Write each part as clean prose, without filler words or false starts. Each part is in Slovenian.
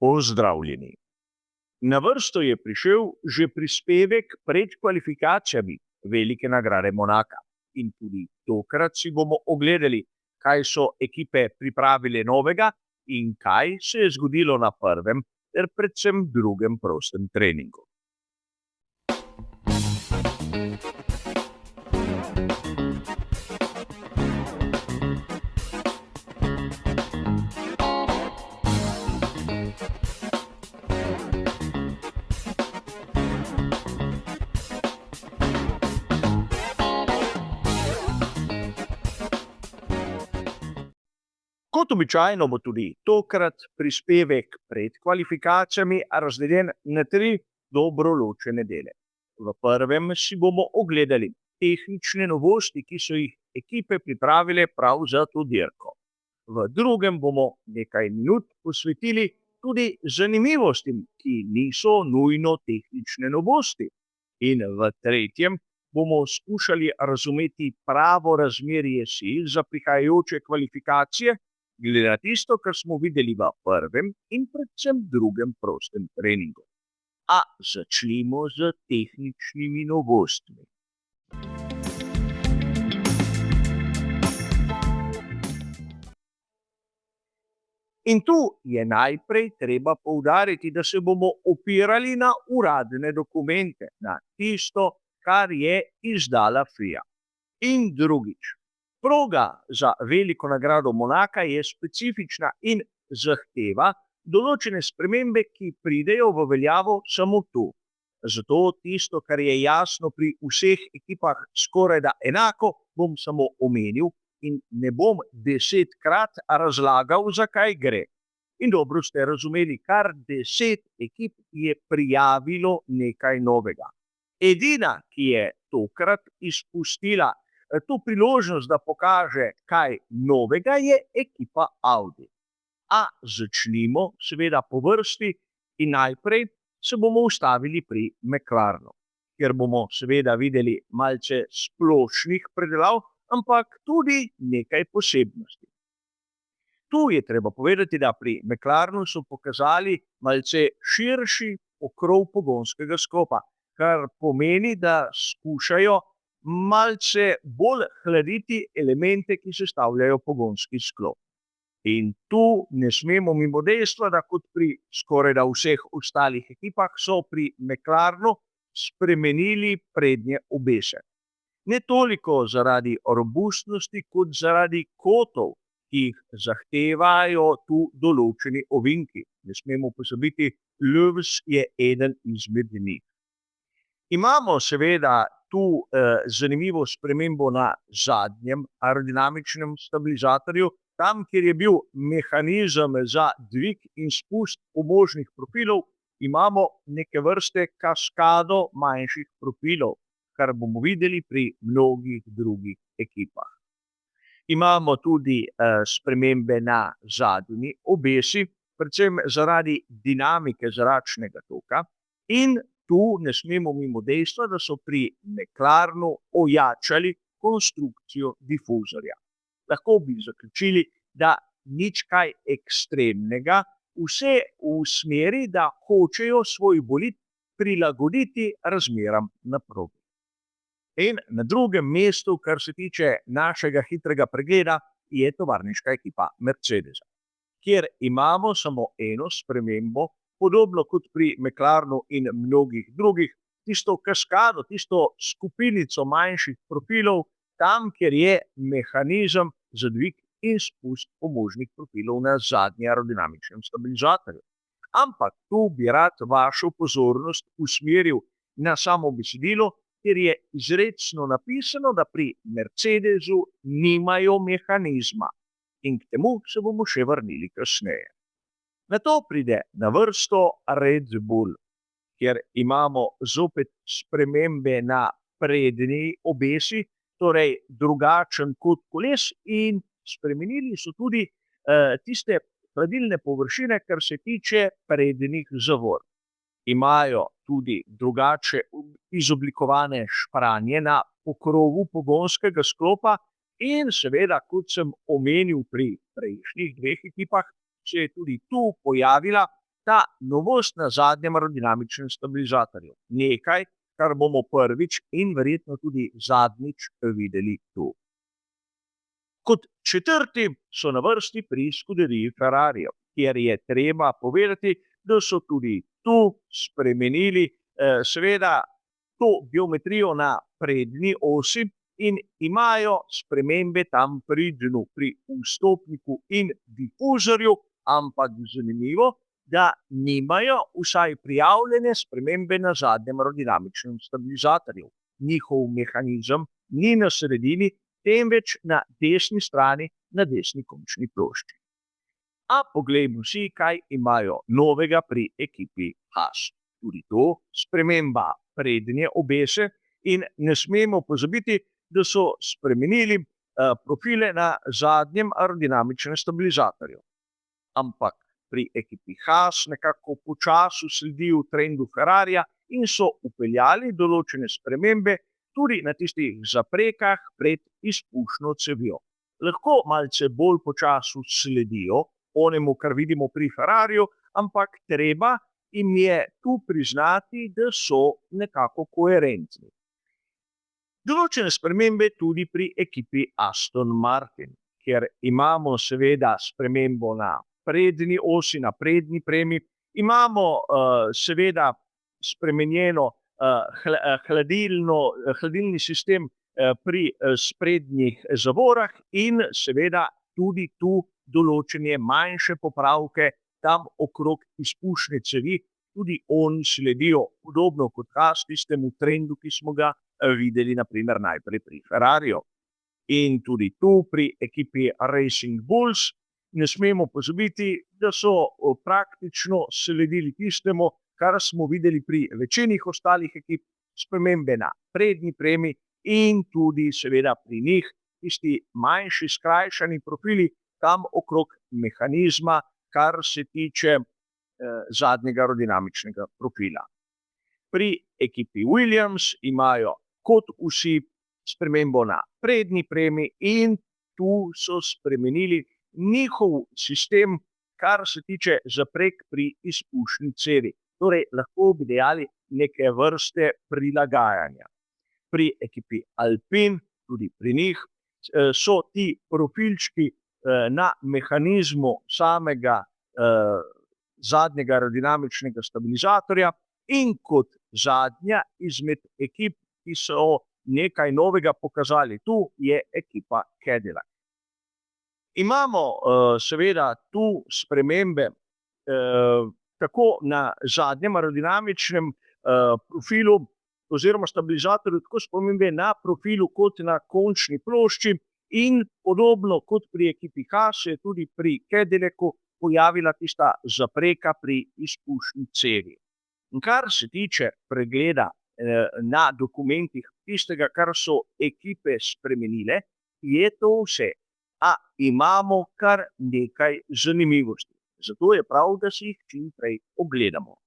Pozdravljeni. Na vrsto je prišel že prispevek pred kvalifikacijami Velike nagrade Monaka. In tudi tokrat si bomo ogledali, kaj so ekipe pripravile novega in kaj se je zgodilo na prvem ter predvsem drugem prostem treningu. Kot običajno bo tudi tokrat prispevek pred kvalifikacijami razdeljen na 3 dobro ločene dele. V prvem si bomo ogledali tehnične novosti, ki so jih ekipe pripravile prav za to dirko. V drugem bomo nekaj minut posvetili tudi zanimivostim, ki niso nujno tehnične novosti. In v tretjem bomo skušali razumeti pravo razmerje sil za prihajajoče kvalifikacije, glede na tisto, kar smo videli v prvem in predvsem drugem prostem treningu. A začnimo z tehničnimi novostmi. In tu je najprej treba poudariti, da se bomo opirali na uradne dokumente, na tisto, kar je izdala FIA. In drugič, proga za Veliko nagrado Monaka je specifična in zahteva določene spremembe, ki pridejo v veljavo samo tu. Zato tisto, kar je jasno pri vseh ekipah skorajda enako, bom samo omenil in ne bom 10-krat razlagal, zakaj gre. In dobro ste razumeli, kar 10 ekip je prijavilo nekaj novega. Edina, ki je tokrat izpustila to priložnost, da pokaže kaj novega, je ekipa Audi. A začnimo seveda po vrsti in najprej se bomo ustavili pri McLarenu, kjer bomo seveda videli malce splošnih predelav, ampak tudi nekaj posebnosti. Tu je treba povedati, da pri McLarenu so pokazali malce širši pokrov pogonskega sklopa, kar pomeni, da skušajo malce bolj hladiti elemente, ki sestavljajo pogonski sklop. In tu ne smemo mimo dejstva, da kot pri skorajda vseh ostalih ekipah so pri McLarenu spremenili prednje obese. Ne toliko zaradi robustnosti, kot zaradi kotov, ki jih zahtevajo tu določeni ovinki. Ne smemo pozabiti, Lotus je eden izmed njih. Imamo seveda tu zanimivo spremembo na zadnjem aerodinamičnem stabilizatorju, tam, kjer je bil mehanizem za dvig in spust pomožnih profilov, imamo neke vrste kaskado manjših profilov, kar bomo videli pri mnogih drugih ekipah. Imamo tudi spremembe na zadnji obesi, predvsem zaradi dinamike zračnega toka, in tu ne smemo mimo dejstva, da so pri McLarenu ojačali konstrukcijo difuzorja. Lahko bi zaključili, da nič kaj ekstremnega, vse v smeri, da hočejo svoj bolid prilagoditi razmeram na progi. In na drugem mestu, kar se tiče našega hitrega pregleda, je tovarniška ekipa Mercedesa, kjer imamo samo eno spremembo, podobno kot pri McLarenu in mnogih drugih, tisto kaskado, tisto skupinico manjših profilov, tam, kjer je mehanizem za dvig in spust pomožnih profilov na zadnji aerodinamičnem stabilizatorju. Ampak tu bi rad vašo pozornost usmeril na samo besedilo, kjer je izrecno napisano, da pri Mercedesu nimajo mehanizma. In k temu se bomo še vrnili kasneje. Nato pride na vrsto Red Bull, kjer imamo zopet spremembe na prednji obesi, torej drugačen kot koles, in spremenili so tudi tiste hladilne površine, kar se tiče prednjih zavor. Imajo tudi drugače izoblikovane špranje na pokrovu pogonskega sklopa in seveda, kot sem omenil pri prejšnjih 2 ekipah, se je tudi tu pojavila ta novost na zadnjem aerodinamičnem stabilizatorju. Nekaj, kar bomo prvič in verjetno tudi zadnjič videli tu. Kot četrti so na vrsti pri Scuderii Ferrarijev, kjer je treba povedati, da so tudi tu spremenili seveda to geometrijo na prednji osi in imajo spremembe tam pri dnu, pri vstopniku in difuzorju, ampak zanimivo, da nimajo vsaj prijavljene spremembe na zadnjem aerodinamičnem stabilizatorju. Njihov mehanizem ni na sredini, temveč na desni strani, na desni končni plošči. A poglejmo si, kaj imajo novega pri ekipi Haas. Tudi to sprememba prednje obese in ne smemo pozabiti, da so spremenili profile na zadnjem aerodinamičnem stabilizatorju. Ampak pri ekipi Haas nekako počasi sledijo trendu Ferrarija in so vpeljali določene spremembe tudi na tistih zaprekah pred izpušno cevjo. Lahko malce bolj počasi sledijo onemu, kar vidimo pri Ferrariju, ampak treba jim je tu priznati, da so nekako koherentni. Določene spremembe tudi pri ekipi Aston Martin, kjer imamo seveda spremembo na prednji osi, na prednji premi, imamo seveda spremenjeno hladilni sistem pri sprednjih zavorah in seveda tudi tu določene manjše popravke tam okrog izpušne cevi, tudi oni sledijo podobno kot Haas tistemu trendu, ki smo ga videli naprimer najprej pri Ferrariju. In tudi tu pri ekipi Racing Bulls ne smemo pozabiti, da so praktično sledili tistemu, kar smo videli pri večini ostalih ekip, spremembe na prednji premi in tudi seveda pri njih tisti manjši skrajšani profili tam okrog mehanizma, kar se tiče zadnjega aerodinamičnega profila. Pri ekipi Williams imajo kot vsi spremembo na prednji premi in tu so spremenili njihov sistem, kar se tiče zaprek pri izpušni cevi. Torej, lahko bi dejali neke vrste prilagajanja. Pri ekipi Alpine, tudi pri njih, so ti profilčki na mehanizmu samega zadnjega aerodinamičnega stabilizatorja in kot zadnja izmed ekip, ki so nekaj novega pokazali tu, je ekipa Cadillac. Imamo seveda tu spremembe tako na zadnjem aerodinamičnem profilu oziroma stabilizatorju, tako spremembe na profilu kot na končni plošči in podobno kot pri ekipi Haas je tudi pri Cadillacu pojavila tista zapreka pri izpušni cevi. In kar se tiče pregleda na dokumentih tistega, kar so ekipe spremenile, je to vse. A imamo kar nekaj zanimivosti. Zato je prav, da si jih čim prej ogledamo.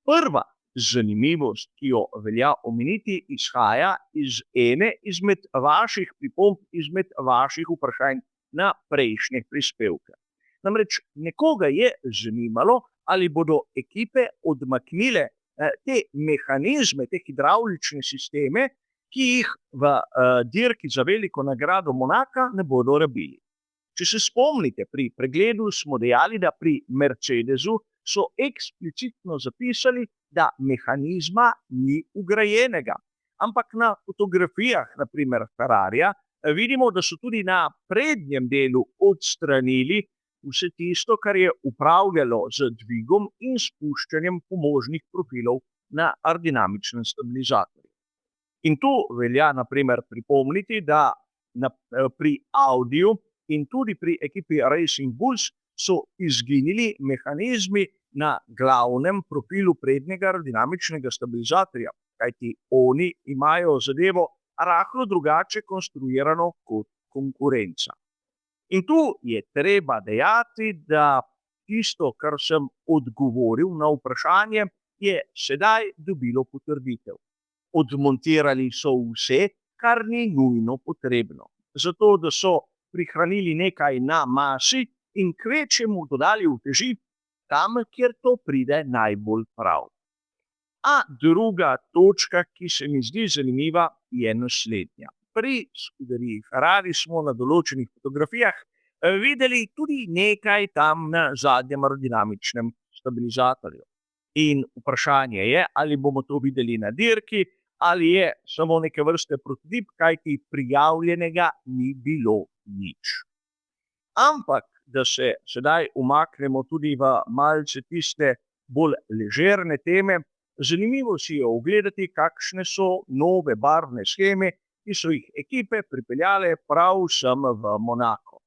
Prva zanimivost, ki jo velja omeniti, izhaja iz ene izmed vaših pripomb, izmed vaših vprašanj na prejšnje prispevke. Namreč nekoga je zanimalo, ali bodo ekipe odmaknile te mehanizme, te hidravlične sisteme, ki jih v dirki za veliko nagrado Monaka ne bodo rabili. Če se spomnite, pri pregledu smo dejali, da pri Mercedesu so eksplicitno zapisali, da mehanizma ni vgrajenega. Ampak na fotografijah, naprimer Ferrarija, vidimo, da so tudi na prednjem delu odstranili vse tisto, kar je upravljalo z dvigom in spuščanjem pomožnih profilov na aerodinamičnem stabilizatorju. In tu velja naprimer pripomniti, da pri Audiju in tudi pri ekipi Racing Bulls so izginili mehanizmi na glavnem profilu prednjega aerodinamičnega stabilizatorja, kajti oni imajo zadevo rahlo drugače konstruirano kot konkurenca. In tu je treba dejati, da tisto, kar sem odgovoril na vprašanje, je sedaj dobilo potrditev. Odmontirali so vse, kar ni nujno potrebno. zato da so prihranili nekaj na masi in kvečjemu dodali uteži tam, kjer to pride najbolj prav. A druga točka, ki se mi zdi zanimiva, je naslednja. Pri skuderiji Ferrari smo na določenih fotografijah videli tudi nekaj tam na zadnjem aerodinamičnem stabilizatorju. In vprašanje je, ali bomo to videli na dirki, ali je samo neke vrste prototip, kajti prijavljenega ni bilo nič. Ampak, da se sedaj umaknemo tudi v malce tiste bolj ležerne teme, zanimivo si je ogledati, kakšne so nove barvne sheme, ki so jih ekipe pripeljale prav sem v Monako.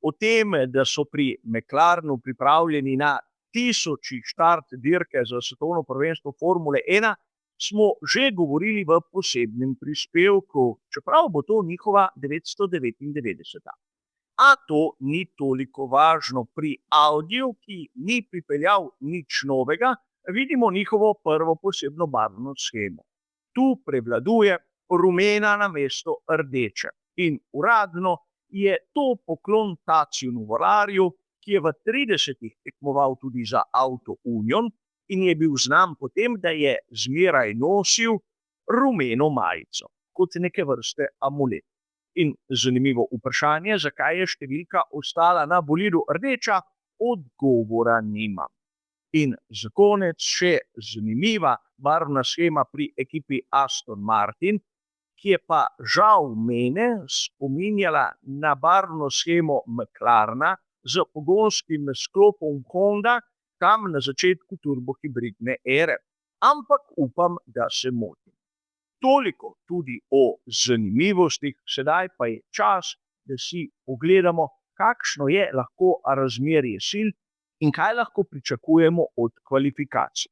O tem, da so pri McLarenu pripravljeni na tisoči štart dirke za svetovno prvenstvo Formule 1, smo že govorili v posebnem prispevku, čeprav bo to njihova 999. A to ni toliko važno. Pri Audiju, ki ni pripeljal nič novega, vidimo njihovo prvo posebno barvno shemo. Tu prevladuje rumena namesto rdeče. In uradno je to poklon Taciju Nuvolarju, ki je v 30-ih tekmoval tudi za Auto Union in je bil znan po tem, da je zmeraj nosil rumeno majico, kot neke vrste amulet. In zanimivo vprašanje, zakaj je številka ostala na bolidu rdeča, odgovora nimam. In za konec še zanimiva barvna shema pri ekipi Aston Martin, ki je pa žal mene spominjala na barvno shemo McLarena z pogonskim sklopom Honda tam na začetku turbohibridne ere. Ampak upam, da se motim. Toliko tudi o zanimivostih, sedaj pa je čas, da si pogledamo, kakšno je lahko razmerje sil in kaj lahko pričakujemo od kvalifikacij.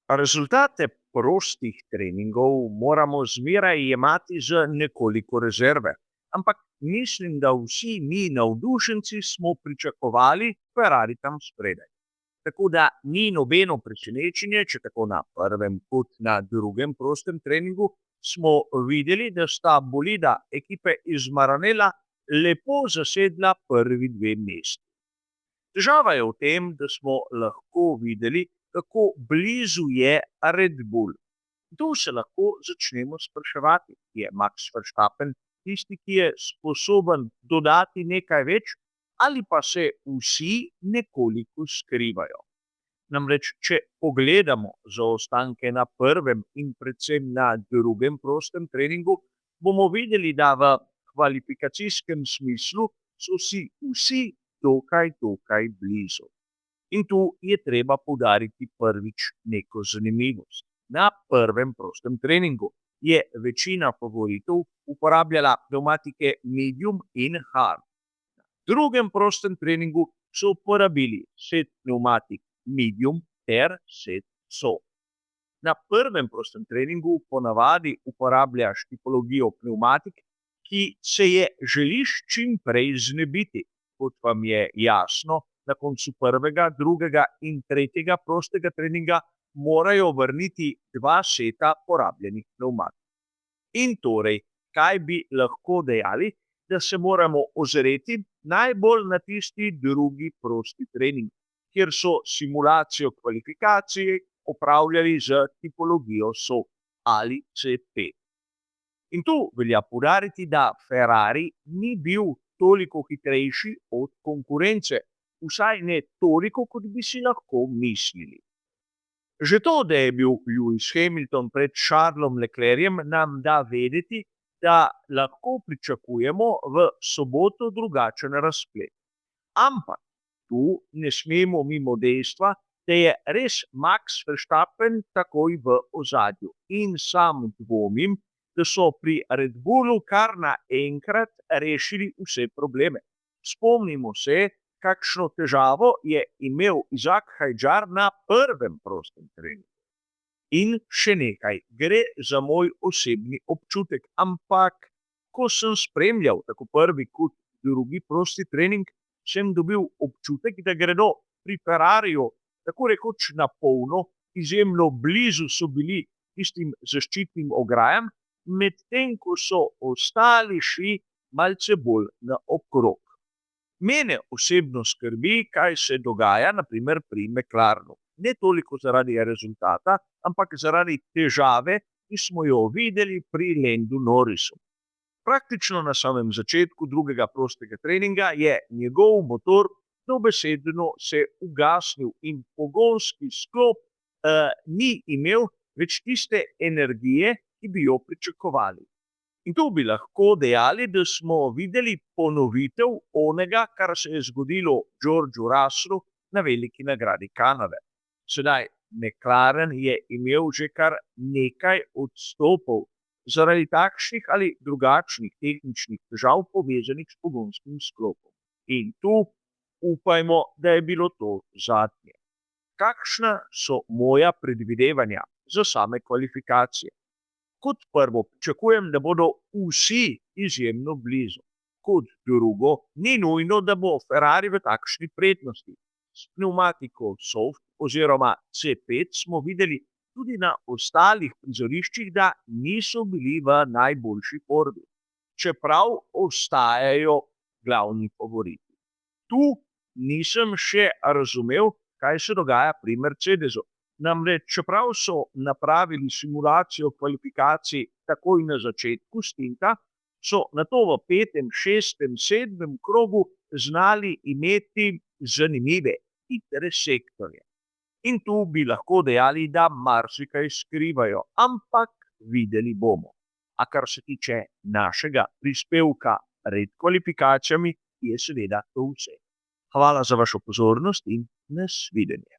Rezultate prostih treningov moramo zmeraj jemati z nekoliko rezerve, ampak mislim, da vsi mi navdušenci smo pričakovali Ferrari tam spredaj. Tako da ni nobeno presenečenje, če tako na prvem kot na drugem prostem treningu smo videli, da sta bolida ekipe iz Maranella lepo zasedla prvi dve mesti. Težava je v tem, da smo lahko videli, kako blizu je Red Bull. Tu se lahko začnemo spraševati, je Max Verstappen tisti, ki je sposoben dodati nekaj več, ali pa se vsi nekoliko skrivajo. Namreč, če pogledamo zaostanke na prvem in predvsem na drugem prostem treningu, bomo videli, da v kvalifikacijskem smislu so si vsi dokaj blizu. In tu je treba poudariti prvič neko zanimivost. Na prvem prostem treningu je večina favoritov uporabljala pnevmatike medium in hard. Na drugem prostem treningu so uporabili set pnevmatik medium ter set soft. Na prvem prostem treningu ponavadi uporabljaš tipologijo pnevmatik, ki se je želiš čim prej znebiti. Kot vam je jasno, na koncu prvega, drugega in tretjega prostega treninga morajo vrniti 2 seta porabljenih pnevmatik. In torej, kaj bi lahko dejali, da se moramo ozreti najbolj na tisti drugi prosti trening, kjer so simulacijo kvalifikacije opravljali z tipologijo soft ali C5. In tu velja poudariti, da Ferrari ni bil toliko hitrejši od konkurence, vsaj ne toliko, kot bi si lahko mislili. Že to, da je bil Lewis Hamilton pred Charlesom Leclercem, nam da vedeti, da lahko pričakujemo v soboto drugačen razplet. Ampak tu ne smemo mimo dejstva, da je res Max Verstappen takoj v ozadju. In sam dvomim, da so pri Red Bullu kar naenkrat rešili vse probleme. Spomnimo se, kakšno težavo je imel Izak Hadjar na prvem prostem treningu. In še nekaj, gre za moj osebni občutek, ampak ko sem spremljal tako prvi kot drugi prosti trening, sem dobil občutek, da gredo pri Ferrariju tako rekoč na polno, izjemno blizu so bili tistim zaščitnim ograjam, medtem ko so ostali šli malce bolj naokrog. Mene osebno skrbi, kaj se dogaja na primer pri McLarenu. Ne toliko zaradi rezultata, ampak zaradi težave, ki smo jo videli pri Landu Norrisu. Praktično na samem začetku drugega prostega treninga je njegov motor dobesedno se ugasnil in pogonski sklop ni imel več tiste energije, ki bi jo pričakovali. In tu bi lahko dejali, da smo videli ponovitev onega, kar se je zgodilo Georgeu Russellu na veliki nagradi Kanade. Sedaj, McLaren je imel že kar nekaj odstopov zaradi takšnih ali drugačnih tehničnih težav povezanih s pogonskim sklopom. In tu upajmo, da je bilo to zadnje. Kakšna so moja predvidevanja za same kvalifikacije? Kot prvo, pričakujem, da bodo vsi izjemno blizu. Kot drugo, ni nujno, da bo Ferrari v takšni prednosti. S pneumatiko soft oziroma C5 smo videli tudi na ostalih prizoriščih, da niso bili v najboljši formi, čeprav ostajajo glavni favoriti. Tu nisem še razumel, kaj se dogaja pri Mercedesu. Namreč, čeprav so napravili simulacijo kvalifikacij takoj na začetku stinta, so nato v 5., 6., 7. krogu znali imeti zanimive, hitre sektorje. In tu bi lahko dejali, da marsikaj skrivajo, ampak videli bomo. A kar se tiče našega prispevka pred kvalifikacijami, je seveda to vse. Hvala za vašo pozornost in nasvidenje.